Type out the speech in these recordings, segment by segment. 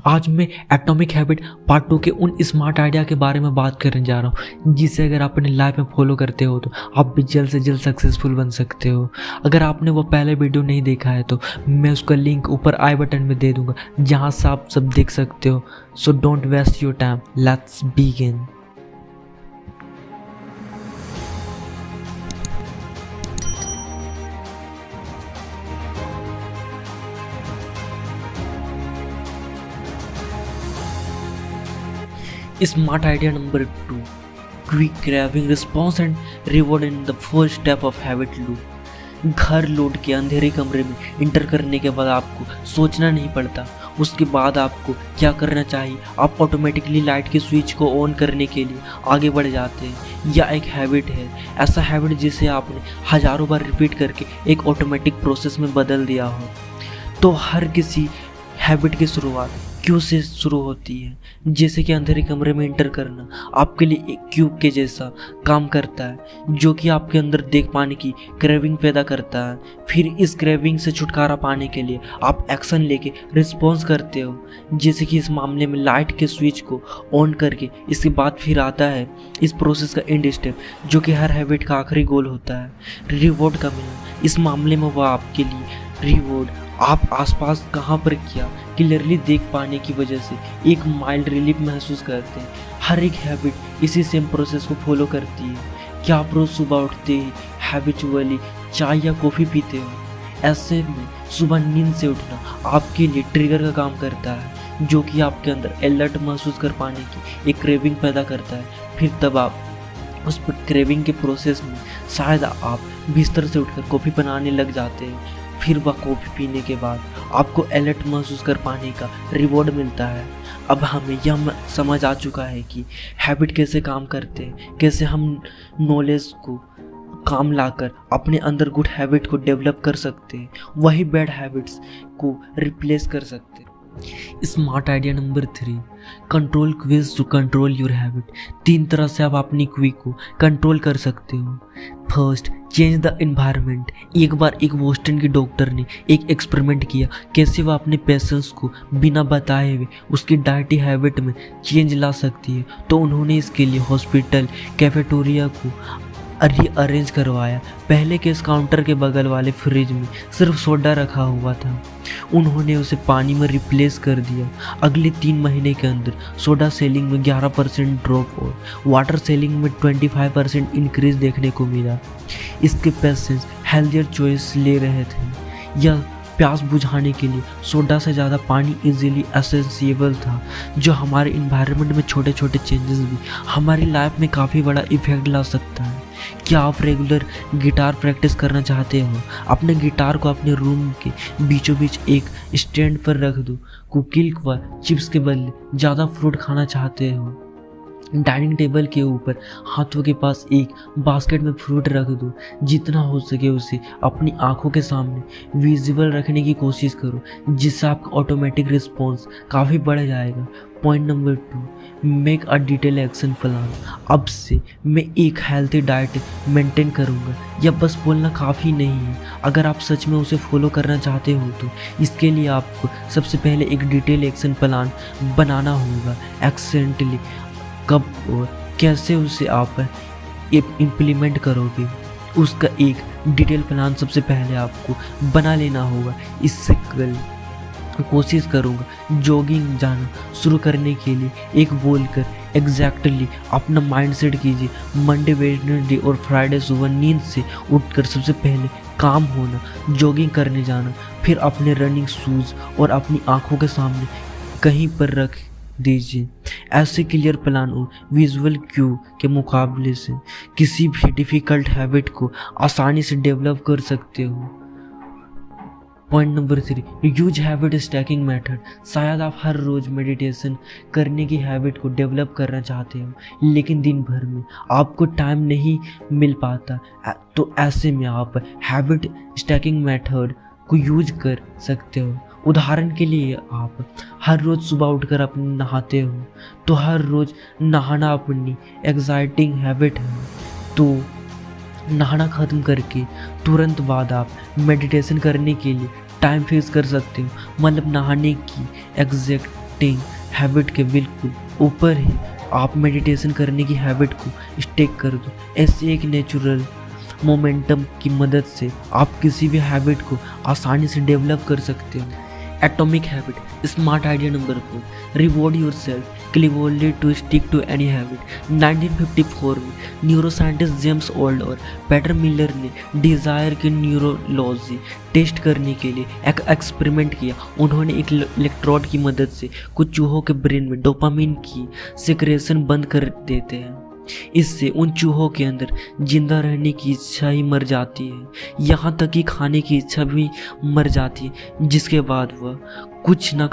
आज मैं atomic habit part 2 के उन स्मार्ट आइडिया के बारे में बात करने जा रहा हूँ जिसे अगर आप अपनी लाइफ में फॉलो करते हो तो आप भी जल्द से जल्द सक्सेसफुल बन सकते हो। अगर आपने वो पहले वीडियो नहीं देखा है तो मैं उसका लिंक ऊपर आई बटन में दे दूँगा जहाँ से आप सब देख सकते हो। So don't waste your time, let's begin. Smart idea number 2, quick craving response and reward in the first step of habit loop। घर लौट के अंधेरे कमरे में इंटर करने के बाद आपको सोचना नहीं पड़ता, उसके बाद आपको क्या करना चाहिए। आप ऑटोमेटिकली लाइट के स्विच को ऑन करने के लिए आगे बढ़ जाते हैं। यह एक हैबिट है, ऐसा हैबिट जिसे आपने हजारों बार रिपीट करके एक ऑटोमेटिक प्रोसेस में बदल दिया हो। तो हर किसी हैबिट की शुरुआत क्यों से शुरू होती है, जैसे कि अंधेरे कमरे में इंटर करना आपके लिए एक क्यूब के जैसा काम करता है जो कि आपके अंदर देख पाने की क्रेविंग पैदा करता है। फिर इस क्रेविंग से छुटकारा पाने के लिए आप एक्शन लेके रिस्पॉन्स करते हो, जैसे कि इस मामले में लाइट के स्विच को ऑन करके। इसके बाद फिर आता है इस प्रोसेस का एंड स्टेप जो कि हर हैबिट का आखिरी गोल होता है, रिवॉर्ड का मिलना। इस मामले में वह आपके लिए रिवॉर्ड आप आसपास कहाँ पर क्या क्लियरली देख पाने की वजह से एक माइल्ड रिलीफ महसूस करते हैं। हर एक हैबिट इसी सेम प्रोसेस को फॉलो करती है। क्या आप रोज़ सुबह उठते ही हैबिचुअली चाय या कॉफ़ी पीते हो? ऐसे में सुबह नींद से उठना आपके लिए ट्रिगर का काम करता है जो कि आपके अंदर अलर्ट महसूस कर पाने की एक क्रेविंग पैदा करता है। फिर तब आप उस क्रेविंग के प्रोसेस में शायद आप बिस्तर से उठकर कॉफ़ी बनाने लग जाते हैं। फिर वह कॉफ़ी पीने के बाद आपको अलर्ट महसूस कर पाने का रिवॉर्ड मिलता है। अब हमें यह समझ आ चुका है कि हैबिट कैसे काम करते हैं, कैसे हम नॉलेज को काम लाकर अपने अंदर गुड हैबिट को डेवलप कर सकते हैं, वही बैड हैबिट्स को रिप्लेस कर सकते हैं। Smart idea number 3, control quiz to control your habit. 3 तरह से आप अपनी क्विक को कंट्रोल कर सकते हो। First, change the environment. एक बार एक बोस्टन के डॉक्टर ने एक एक्सपेरिमेंट किया कैसे वह अपने पेशेंट्स को बिना बताए हुए उसकी डाइटरी हैबिट में चेंज ला सकती है। तो उन्होंने इसके लिए हॉस्पिटल कैफेटेरिया को रीअरेंज करवाया। पहले के इस काउंटर के बगल वाले फ्रिज में सिर्फ सोडा रखा हुआ था, उन्होंने उसे पानी में रिप्लेस कर दिया। अगले 3 महीने के अंदर सोडा सेलिंग में 11% ड्रॉप और वाटर सेलिंग में 25% इंक्रीज देखने को मिला। इसके पेशेंट्स हेल्थियर चॉइस ले रहे थे। यह प्यास बुझाने के लिए सोडा से ज़्यादा पानी इजीली एसेंशियल था, जो हमारे इन्वायरमेंट में छोटे छोटे चेंजेस भी हमारी लाइफ में काफ़ी बड़ा इफेक्ट ला सकता है। क्या आप रेगुलर गिटार प्रैक्टिस करना चाहते हो? अपने गिटार को अपने रूम के बीचों बीच एक स्टैंड पर रख दो। कुकीज व चिप्स के बदले ज़्यादा फ्रूट खाना चाहते हो? डाइनिंग टेबल के ऊपर हाथों के पास एक बास्केट में फ्रूट रख दो। जितना हो सके उसे अपनी आंखों के सामने विजिबल रखने की कोशिश करो, जिससे आपका ऑटोमेटिक रिस्पॉन्स काफ़ी बढ़ जाएगा। Point number 2, make a detail action plan. अब से मैं एक हेल्थी डाइट मेंटेन करूंगा। यह बस बोलना काफ़ी नहीं है, अगर आप सच में उसे फॉलो करना चाहते हो तो इसके लिए आपको सबसे पहले एक डिटेल एक्शन प्लान बनाना होगा। एक्सेंटली कब और कैसे उसे आप इम्प्लीमेंट करोगे, उसका एक डिटेल प्लान सबसे पहले आपको बना लेना होगा। इससे कल कोशिश करूँगा जॉगिंग जाना शुरू करने के लिए एक बोलकर एग्जैक्टली अपना माइंडसेट कीजिए। मंडे, वेडनेसडे और फ्राइडे सुबह नींद से उठकर सबसे पहले काम होना, जॉगिंग करने जाना, फिर अपने रनिंग शूज़ और अपनी आंखों के सामने कहीं पर रख दीजिए। ऐसे क्लियर प्लान और विजुअल क्यू के मुकाबले से किसी भी डिफ़िकल्ट हैबिट को आसानी से डेवलप कर सकते हो। Point number 3, use habit stacking method. शायद आप हर रोज़ मेडिटेशन करने की हैबिट को डेवलप करना चाहते हो, लेकिन दिन भर में आपको टाइम नहीं मिल पाता, तो ऐसे में आप हैबिट स्टैकिंग मेथड को यूज कर सकते हो। उदाहरण के लिए आप हर रोज़ सुबह उठकर अपने नहाते हो, तो हर रोज़ नहाना अपनी एक्साइटिंग हैबिट है, तो नहाना ख़त्म करके तुरंत बाद आप मेडिटेशन करने के लिए टाइम फिक्स कर सकते हो। मतलब नहाने की एग्जैक्ट स्टार्टिंग हैबिट के बिल्कुल ऊपर ही आप मेडिटेशन करने की हैबिट को स्टेक कर दो। ऐसे एक नेचुरल मोमेंटम की मदद से आप किसी भी हैबिट को आसानी से डेवलप कर सकते हो। Atomic habit, smart idea number 4, reward yourself cleverly to stick to any habit. 1954 में न्यूरोसाइंटिस्ट जेम्स ओल्ड और पीटर मिलर ने डिज़ायर की न्यूरोलॉजी टेस्ट करने के लिए एक एक्सपेरिमेंट किया। उन्होंने एक इलेक्ट्रोड की मदद से कुछ चूहों के ब्रेन में डोपामिन की सिक्रेशन बंद कर देते हैं। इससे उन चूहों के अंदर जिंदा रहने की इच्छा ही मर जाती है, यहाँ तक कि खाने की इच्छा भी मर जाती है, जिसके बाद वह कुछ न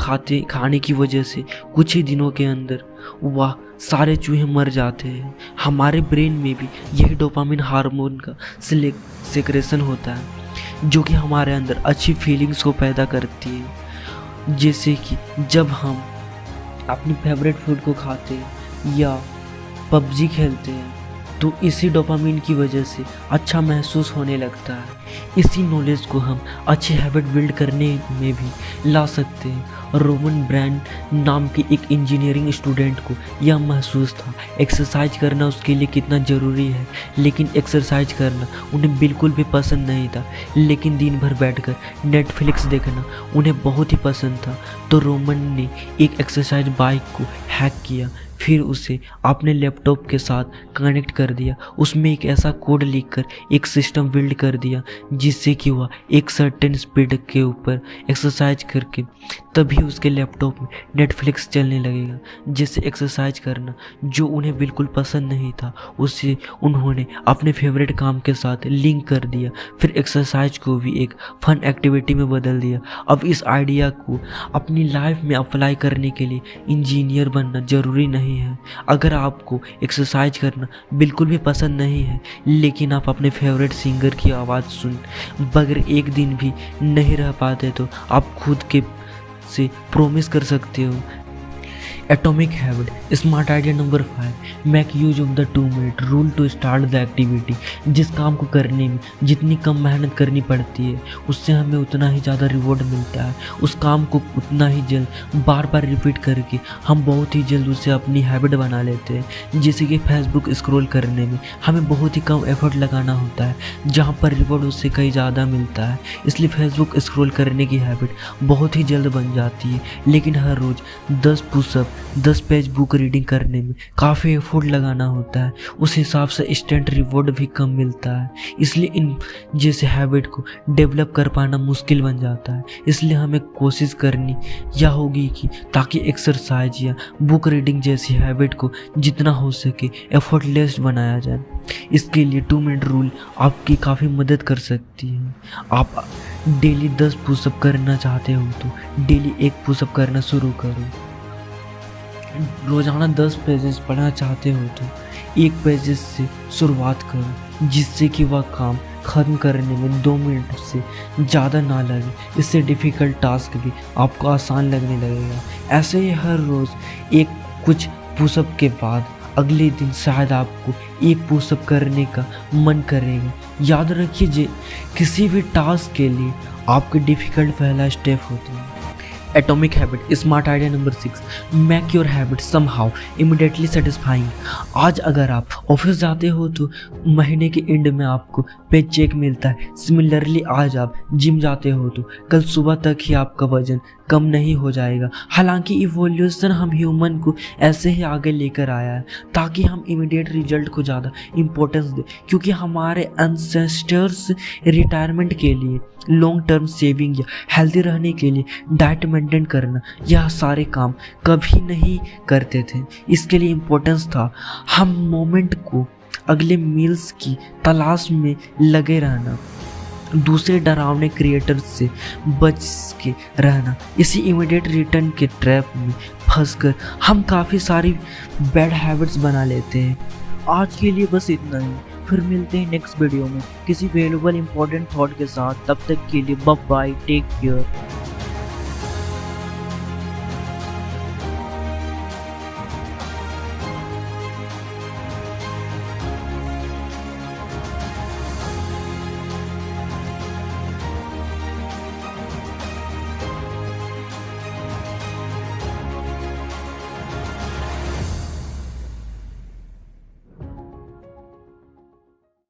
खाने की वजह से कुछ ही दिनों के अंदर वह सारे चूहे मर जाते हैं। हमारे ब्रेन में भी यही डोपामिन हार्मोन का सिक्रेशन होता है, जो कि हमारे अंदर अच्छी फीलिंग्स को पैदा करती है। जैसे कि जब हम अपनी फेवरेट फूड को खाते हैं या पबजी खेलते हैं तो इसी डोपामिन की वजह से अच्छा महसूस होने लगता है। इसी नॉलेज को हम अच्छी हैबिट बिल्ड करने में भी ला सकते हैं। रोमन ब्रांड नाम के एक इंजीनियरिंग स्टूडेंट को यह महसूस था एक्सरसाइज करना उसके लिए कितना ज़रूरी है, लेकिन एक्सरसाइज करना उन्हें बिल्कुल भी पसंद नहीं था। लेकिन दिन भर बैठकर नेटफ्लिक्स देखना उन्हें बहुत ही पसंद था। तो रोमन ने एक एक्सरसाइज बाइक को हैक किया, फिर उसे अपने लैपटॉप के साथ कनेक्ट कर दिया। उसमें एक ऐसा कोड लिखकर एक सिस्टम बिल्ड कर दिया जिससे कि वह एक सर्टेन स्पीड के ऊपर एक्सरसाइज करके तभी उसके लैपटॉप में नेटफ्लिक्स चलने लगेगा। जिससे एक्सरसाइज करना जो उन्हें बिल्कुल पसंद नहीं था उसे उन्होंने अपने फेवरेट काम के साथ लिंक कर दिया। फिर एक्सरसाइज को भी एक फन एक्टिविटी में बदल दिया। अब इस आइडिया को अपनी लाइफ में अप्लाई करने के लिए इंजीनियर बनना ज़रूरी नहीं है। अगर आपको एक्सरसाइज करना बिल्कुल भी पसंद नहीं है, लेकिन आप अपने फेवरेट सिंगर की आवाज़ सुन बगैर एक दिन भी नहीं रह पाते, तो आप खुद के से प्रॉमिस कर सकते हो। Atomic habit, smart idea number 5, make use of the 2 minute rule to start the activity. जिस काम को करने में जितनी कम मेहनत करनी पड़ती है उससे हमें उतना ही ज़्यादा रिवॉर्ड मिलता है। उस काम को उतना ही जल्द बार बार रिपीट करके हम बहुत ही जल्द उसे अपनी हैबिट बना लेते हैं। जैसे कि फेसबुक स्क्रॉल करने में हमें बहुत ही कम एफर्ट लगाना होता है, जहाँ पर रिवॉर्ड उससे कहीं ज़्यादा मिलता है। इसलिए फेसबुक स्क्रॉल करने की हैबिट बहुत ही जल्द बन जाती है। लेकिन हर रोज़ 10 पुशअप 10 पेज बुक रीडिंग करने में काफ़ी एफर्ट लगाना होता है। उस हिसाब से इंस्टेंट रिवॉर्ड भी कम मिलता है। इसलिए इन जैसे हैबिट को डेवलप कर पाना मुश्किल बन जाता है। इसलिए हमें कोशिश करनी यह होगी कि ताकि एक्सरसाइज या बुक रीडिंग जैसी हैबिट को जितना हो सके एफर्टलेस बनाया जाए। इसके लिए 2 मिनट रूल आपकी काफ़ी मदद कर सकती है। आप डेली 10 पुशअप करना चाहते हो तो डेली 1 पुशअप करना शुरू करो। रोज़ाना 10 पेजेस पढ़ना चाहते हो तो 1 पेजेस से शुरुआत करो, जिससे कि वह काम ख़त्म करने में 2 मिनट से ज़्यादा ना लगे। इससे डिफ़िकल्ट टास्क भी आपको आसान लगने लगेगा। ऐसे ही हर रोज़ एक कुछ पुशअप के बाद अगले दिन शायद आपको 1 पुशअप करने का मन करेगा। याद रखिए किसी भी टास्क के लिए आपके डिफ़िकल्ट पहला स्टेप होता है। Atomic habit, smart idea number 6, make your habit somehow immediately satisfying. आज अगर आप ऑफिस जाते हो तो महीने के एंड में आपको पे चेक मिलता है। सिमिलरली आज आप जिम जाते हो तो कल सुबह तक ही आपका वजन कम नहीं हो जाएगा। हालांकि इवोल्यूशन हम ह्यूमन को ऐसे ही आगे लेकर आया है ताकि हम इमीडिएट रिजल्ट को ज़्यादा इम्पोर्टेंस दें, क्योंकि हमारे एंसेस्टर्स रिटायरमेंट के लिए, लॉन्ग टर्म सेविंग या हेल्दी रहने के लिए डाइट मेंटेन करना, यह सारे काम कभी नहीं करते थे। इसके लिए इम्पोर्टेंस था हम मोमेंट को अगले मील्स की तलाश में लगे रहना, दूसरे डरावने क्रिएटर्स से बच के रहना। इसी इमीडिएट रिटर्न के ट्रैप में फंसकर हम काफ़ी सारी बैड हैबिट्स बना लेते हैं। आज के लिए बस इतना ही, फिर मिलते हैं नेक्स्ट वीडियो में किसी वैल्यूएबल इंपॉर्टेंट थॉट के साथ। तब तक के लिए बाय बाय, टेक केयर।